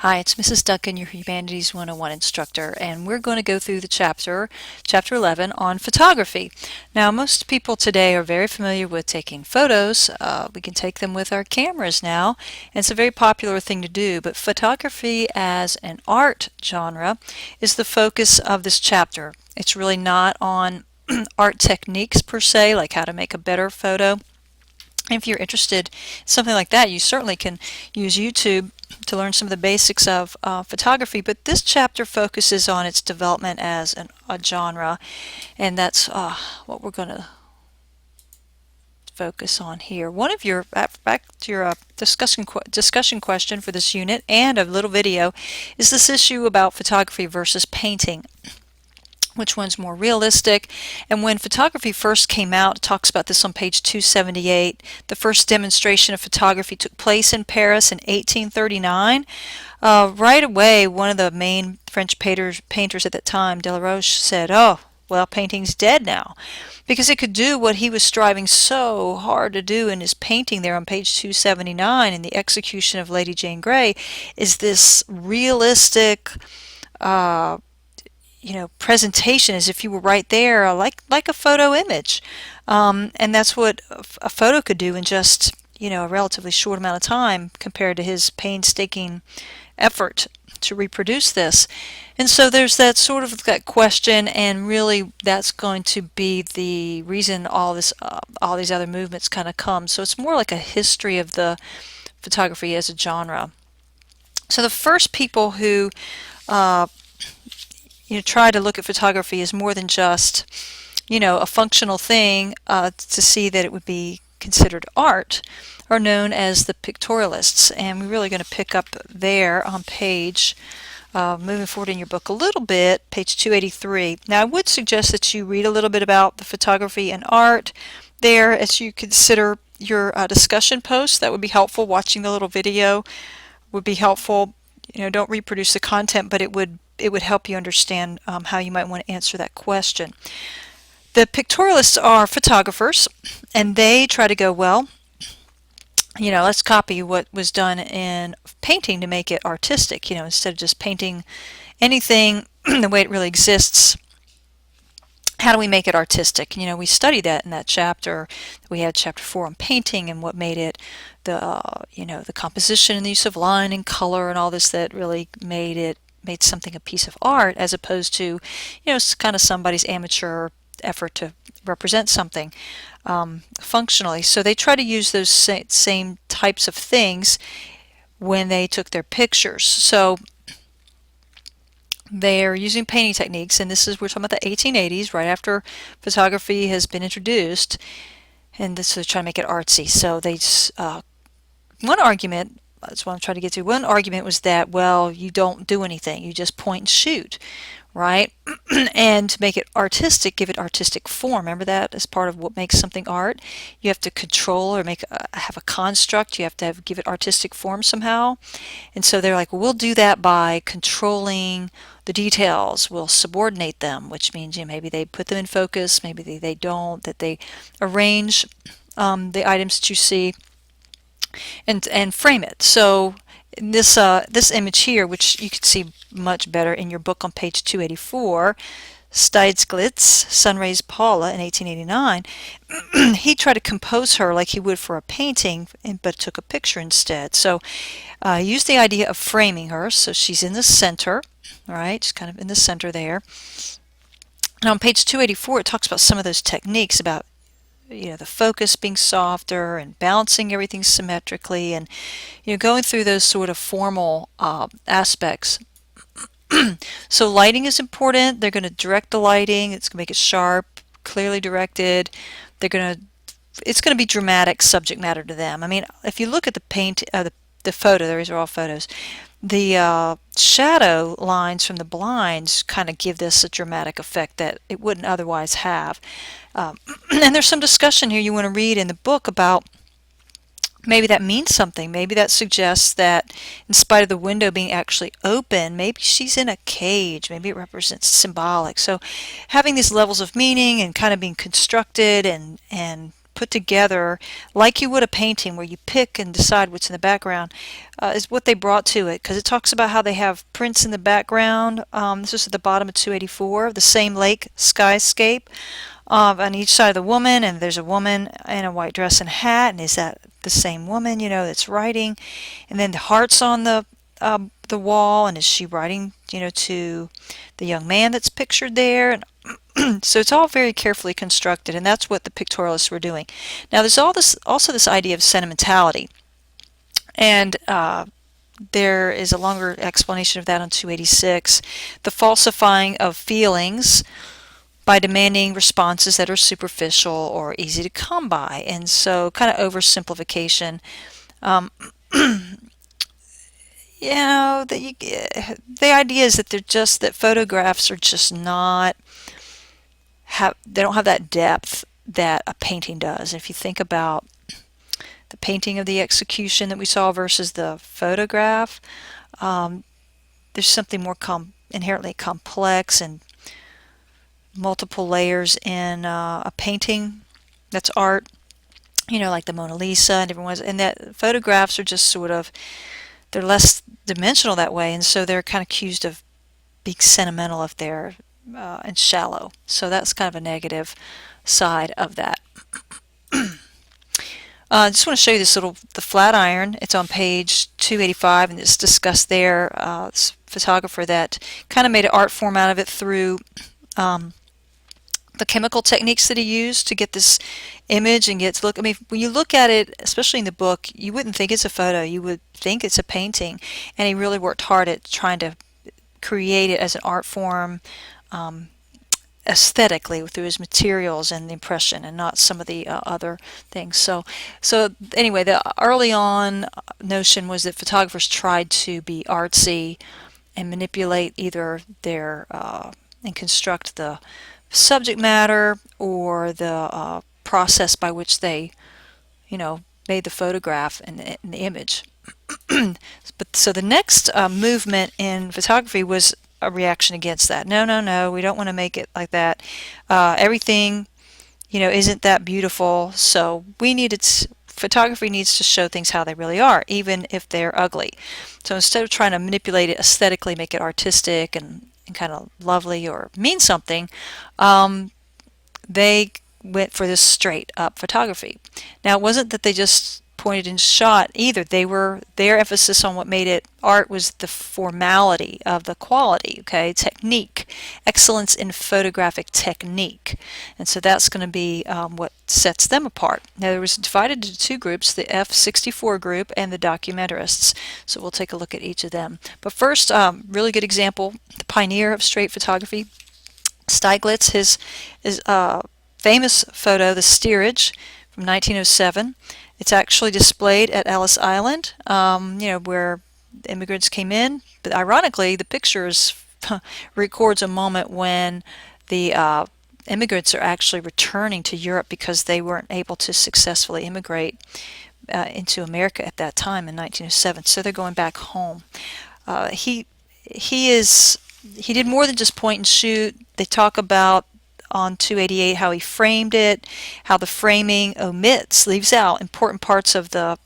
Hi, it's Mrs. Duncan, your Humanities 101 instructor, and we're going to go through the chapter 11, on photography. Now, most people today are very familiar with taking photos. We can take them with our cameras now, and it's a very popular thing to do, but photography as an art genre is the focus of this chapter. It's really not on art techniques per se, like how to make a better photo. If you're interested in something like that, you certainly can use YouTube to learn some of the basics of photography, but this chapter focuses on its development as a genre, and that's what we're going to focus on here. One of your, back to your discussion question for this unit and a little video, is this issue about photography versus painting. Which one's more realistic? And when photography first came out, it talks about this on page 278. The first demonstration of photography took place in Paris in 1839. Right away, one of the main French painters at that time, Delaroche, said, "Oh, well, painting's dead now," because it could do what he was striving so hard to do in his painting there on page 279 in the execution of Lady Jane Grey, is this realistic presentation as if you were right there, like a photo image. And that's what a photo could do in just, a relatively short amount of time compared to his painstaking effort to reproduce this. And so there's that sort of that question, and really that's going to be the reason all these other movements kind of come. So it's more like a history of the photography as a genre. So the first people who try to look at photography as more than just, a functional thing to see that it would be considered art, are known as the pictorialists. And we're really going to pick up there on page, moving forward in your book a little bit, page 283. Now, I would suggest that you read a little bit about the photography and art there as you consider your discussion posts. That would be helpful. Watching the little video would be helpful. Don't reproduce the content, but it would help you understand how you might want to answer that question. The pictorialists are photographers, and they try to go, well, let's copy what was done in painting to make it artistic, instead of just painting anything the way it really exists. How do we make it artistic? We studied that in that chapter. We had chapter 4 on painting and what made it the composition and the use of line and color and all this that really made something a piece of art, as opposed to, kind of somebody's amateur effort to represent something functionally. So they try to use those same types of things when they took their pictures. So they're using painting techniques, and we're talking about the 1880s, right after photography has been introduced, and this is trying to make it artsy. So one argument, that's what I'm trying to get to, one argument was that, well, you don't do anything, you just point and shoot, right? And to make it artistic, give it artistic form. Remember that as part of what makes something art? You have to control or have a construct. You have to give it artistic form somehow. And so they're like, well, we'll do that by controlling the details. We'll subordinate them, which means maybe they put them in focus, maybe they don't, that they arrange the items that you see and frame it. So this image here, which you can see much better in your book on page 284, Steiglitz, Sunray's Paula in 1889, he tried to compose her like he would for a painting, but took a picture instead. So he used the idea of framing her, so she's in the center, right? She's kind of in the center there. And on page 284, it talks about some of those techniques about the focus being softer and balancing everything symmetrically, and going through those sort of formal aspects. So lighting is important. They're going to direct the lighting. It's going to make it sharp, clearly directed. It's going to be dramatic subject matter to them. I mean, if you look at the photo, these are all photos. The shadow lines from the blinds kind of give this a dramatic effect that it wouldn't otherwise have. And there's some discussion here you want to read in the book about maybe that means something. Maybe that suggests that in spite of the window being actually open, maybe she's in a cage. Maybe it represents symbolic. So having these levels of meaning and kind of being constructed and put together like you would a painting where you pick and decide what's in the background, is what they brought to it, because it talks about how they have prints in the background. This is at the bottom of 284, the same lake skyscape on each side of the woman, and there's a woman in a white dress and hat, and is that the same woman, that's writing? And then the hearts on the wall, and is she writing, to the young man that's pictured there? And so it's all very carefully constructed, and that's what the pictorialists were doing. Now there's also this idea of sentimentality, and there is a longer explanation of that on 286. The falsifying of feelings by demanding responses that are superficial or easy to come by, and so kind of oversimplification. Um, the idea is that that photographs are just not they don't have that depth that a painting does. If you think about the painting of the execution that we saw versus the photograph, there's something more inherently complex and multiple layers in a painting that's art, like the Mona Lisa and everyone's, and that photographs are just they're less dimensional that way, and so they're kind of accused of being sentimental if they're and shallow. So that's kind of a negative side of that. I just want to show you the flat iron. It's on page 285, and it's discussed there. This photographer that kind of made an art form out of it through the chemical techniques that he used to get this image and get to look. I mean, when you look at it, especially in the book, you wouldn't think it's a photo. You would think it's a painting, and he really worked hard at trying to create it as an art form, aesthetically through his materials and the impression, and not some of the other things. So anyway, the early on notion was that photographers tried to be artsy and manipulate either their and construct the subject matter or the process by which they, made the photograph and the image. But so the next movement in photography was a reaction against that. No, we don't want to make it like that. Everything, isn't that beautiful. So photography needs to show things how they really are, even if they're ugly. So instead of trying to manipulate it aesthetically, make it artistic and kind of lovely or mean something, they went for this straight up photography. Now it wasn't that they just pointed and shot either. Their emphasis on what made it art was the formality of the quality, technique, excellence in photographic technique, and so that's going to be what sets them apart. Now it was divided into two groups, the F64 group and the documentarists, so we'll take a look at each of them. But first, really good example, the pioneer of straight photography, Stieglitz, his famous photo, the steerage from 1907. It's actually displayed at Ellis Island, where immigrants came in. But ironically, the pictures records a moment when the immigrants are actually returning to Europe because they weren't able to successfully immigrate into America at that time in 1907. So they're going back home. He did more than just point and shoot. They talk about on 288 how he framed it, how the framing leaves out important parts of the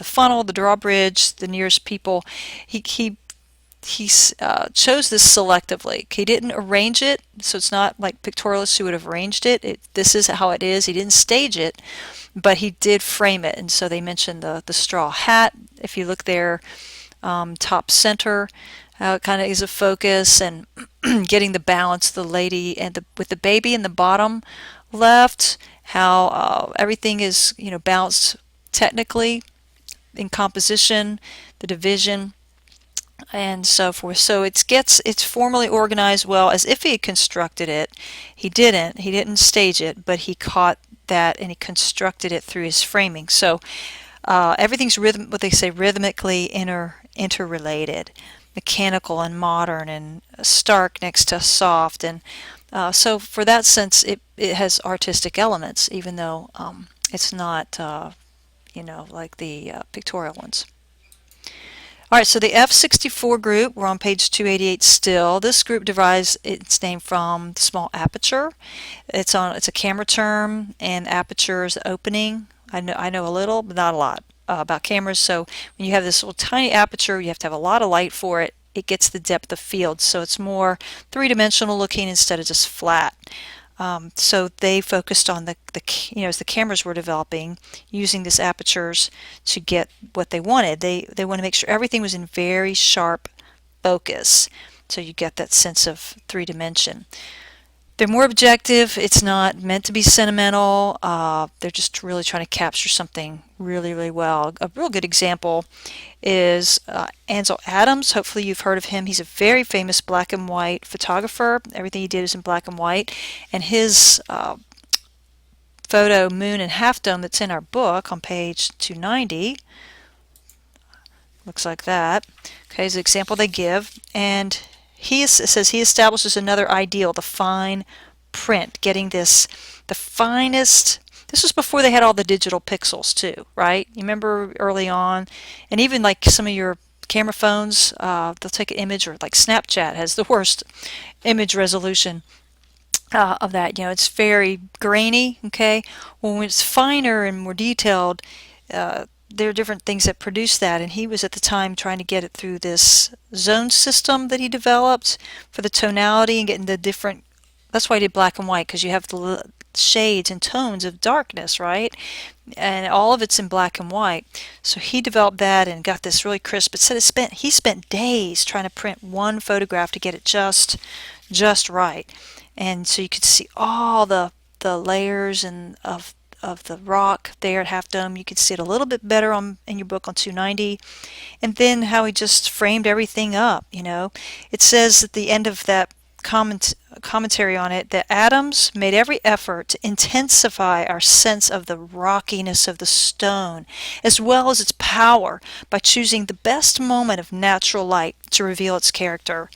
funnel, the drawbridge, the nearest people. He chose this selectively. He didn't arrange it, so it's not like pictorialists who would have arranged it. This is how it is. He didn't stage it, but he did frame it. And so they mentioned the straw hat. If you look there, top center, how it kind of is a focus, and getting the balance, the lady and with the baby in the bottom left, how everything is balanced technically in composition, the division, and so forth. So it's formally organized well, as if he had constructed it. He didn't stage it, but he caught that and he constructed it through his framing. So everything's what they say, rhythmically interrelated, mechanical and modern, and stark next to soft, and so for that sense it has artistic elements, even though it's not like the pictorial ones. All right, so the F64 group, we're on page 288 still. This group derives its name from the small aperture. It's a camera term, and aperture is the opening. I know a little, but not a lot about cameras. So when you have this little tiny aperture, you have to have a lot of light for it. It gets the depth of field, so it's more three-dimensional looking instead of just flat. So they focused on as the cameras were developing, using these apertures to get what they wanted. They want to make sure everything was in very sharp focus, so you get that sense of three dimension. They're more objective. It's not meant to be sentimental. They're just really trying to capture something really, really well. A real good example is Ansel Adams. Hopefully you've heard of him. He's a very famous black and white photographer. Everything he did is in black and white. And his photo, Moon and Half Dome, that's in our book on page 290, looks like that. Okay, is the example they give. And it says he establishes another ideal, the fine print, getting the finest. This was before they had all the digital pixels too, right? You remember early on, and even like some of your camera phones, they'll take an image, or like Snapchat has the worst image resolution of that. It's very grainy, okay? Well, when it's finer and more detailed, there are different things that produce that, and he was at the time trying to get it through this zone system that he developed for the tonality and getting the different. That's why he did black and white, because you have the shades and tones of darkness, right? And all of it's in black and white. So he developed that and got this really crisp. But said he spent days trying to print one photograph to get it just right, and so you could see all the layers and of the rock there at Half Dome. You could see it a little bit better in your book on 290. And then how he just framed everything up, It says at the end of that commentary on it that Adams made every effort to intensify our sense of the rockiness of the stone, as well as its power, by choosing the best moment of natural light to reveal its character.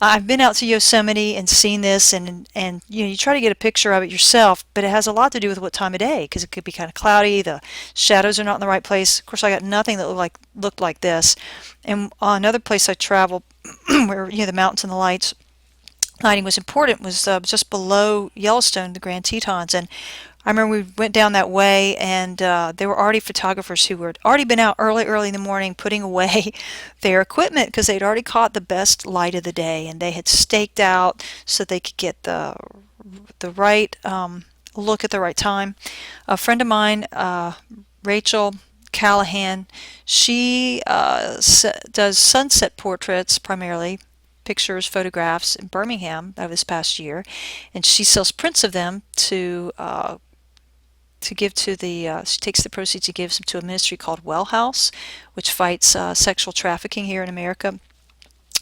I've been out to Yosemite and seen this, and you try to get a picture of it yourself, but it has a lot to do with what time of day, because it could be kind of cloudy, the shadows are not in the right place. Of course, I got nothing that looked like this. And another place I traveled where the mountains and the lighting was important was just below Yellowstone, the Grand Tetons. And I remember we went down that way, and there were already photographers who had already been out early in the morning putting away their equipment, because they'd already caught the best light of the day, and they had staked out so they could get the right look at the right time. A friend of mine, Rachel Callahan, she does sunset portraits primarily, pictures, photographs in Birmingham over this past year, and she sells prints of them to give to she takes the proceeds and gives them to a ministry called Well House, which fights sexual trafficking here in America.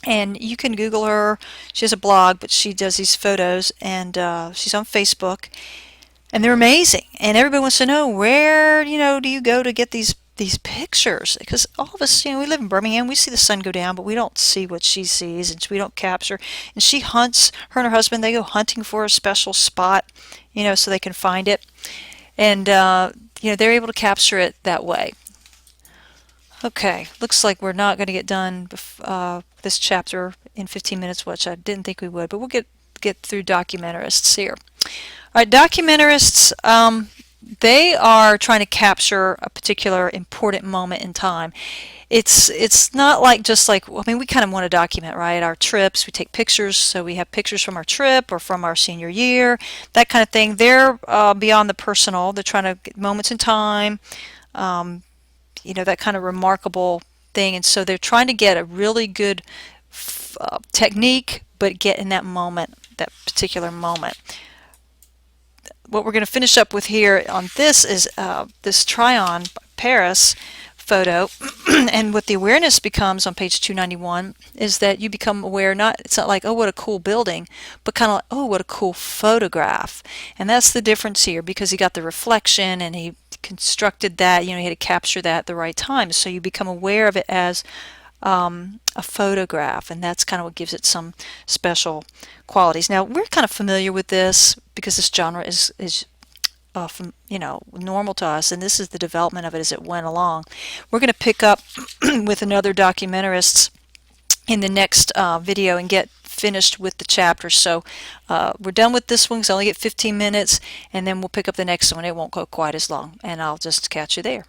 And you can Google her. She has a blog, but she does these photos, and she's on Facebook, and they're amazing. And everybody wants to know, where do you go to get these pictures? Because all of us, we live in Birmingham, we see the sun go down, but we don't see what she sees, and we don't capture. And she hunts, her and her husband, they go hunting for a special spot, so they can find it. And they're able to capture it that way. Okay, looks like we're not going to get done this chapter in 15 minutes, which I didn't think we would, but we'll get through documentarists here. All right, documentarists, they are trying to capture a particular important moment in time. It's not we kind of want to document, right? Our trips, we take pictures, so we have pictures from our trip or from our senior year, that kind of thing. They're beyond the personal. They're trying to get moments in time, that kind of remarkable thing. And so they're trying to get a really good technique, but get in that moment, that particular moment. What we're going to finish up with here on this is this try-on Paris photo. And what the awareness becomes on page 291 is that you become aware, it's not like, oh, what a cool building, but kind of like, oh, what a cool photograph. And that's the difference here, because he got the reflection and he constructed that, he had to capture that at the right time. So you become aware of it as a photograph, and that's kind of what gives it some special qualities. Now, we're kind of familiar with this because this genre is from, normal to us, and this is the development of it as it went along. We're going to pick up with another documentarist in the next video and get finished with the chapter. So we're done with this one because I only get 15 minutes, and then we'll pick up the next one. It won't go quite as long, and I'll just catch you there.